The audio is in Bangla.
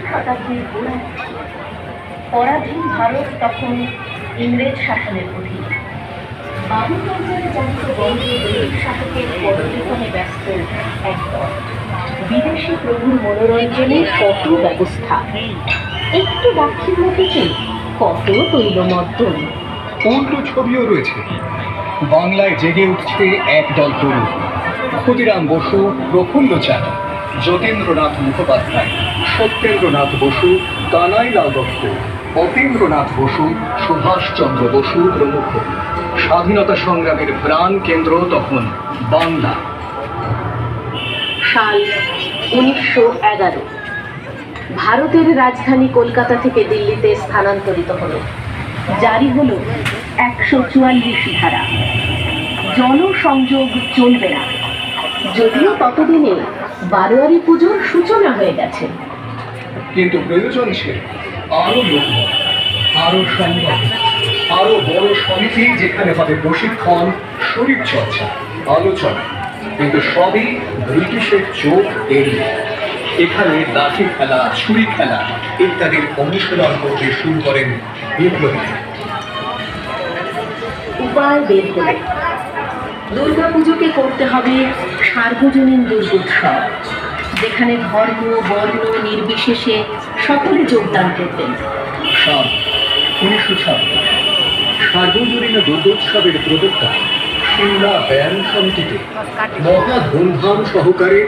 শতাব্দীর গোড়ায় পরাধীন ভারত তখন ইংরেজ শাসনের অধীন। বাবুগঞ্জের জাতীয় বঙ্গে ব্রিটিশ শাসকের পদলিখনে ব্যস্ত একদল। বিদেশি প্রভুর মনোরঞ্জনে কত ব্যবস্থা, একটু দাক্ষিণ্যটিকে কত তৈলমর্দন। উল্টো ছবিও রয়েছে। বাংলায় জেগে উঠছে একদল তরুণ, ক্ষুদিরাম বসু, প্রফুল্ল চাঁদ, যতীন্দ্রনাথ মুখোপাধ্যায়, সত্যেন্দ্রনাথ বসু, কানাইলাল দত্ত, অতীন্দ্রনাথ বসু, সুভাষচন্দ্র বসু প্রমুখ। স্বাধীনতা সংগ্রামের প্রাণ কেন্দ্র তখন বাংলা। সাল 1911। ভারতের রাজধানী কলকাতা থেকে দিল্লিতে স্থানান্তরিত হলো। জারি হলো 144 ধারা। জনসংযোগ চলবে না, যদিও ততদিনে বারোয়ারি পুজোর সূচনা হয়ে গেছে। কিন্তু প্রয়োজন ছিল আরো লোকবল, আরো সংগঠন, আরো বড় সমিতি, যেখানে হবে প্রশিক্ষণ, শরীরচর্চা, আলোচনা। কিন্তু সবই ব্রিটিশের চোখ এড়িয়ে। এখানে লাঠি খেলা, ছুরি খেলা ইত্যাদির অনুশীলন করতে শুরু করেন বিপ্লবীরা। উপায় বের হলো, দুর্গা পুজোকে করতে হবে সার্বজনীন দুর্গোৎসব, যেখানে ধর্ম বর্ণ নির্বিশেষে সকলে যোগদান করতেন। সাল 1926 সার্বজনীন দুর্গোৎসবের প্রবক্তা সিমলা ব্যায়াম সমিতিতে মহা ধুমধাম সহকারে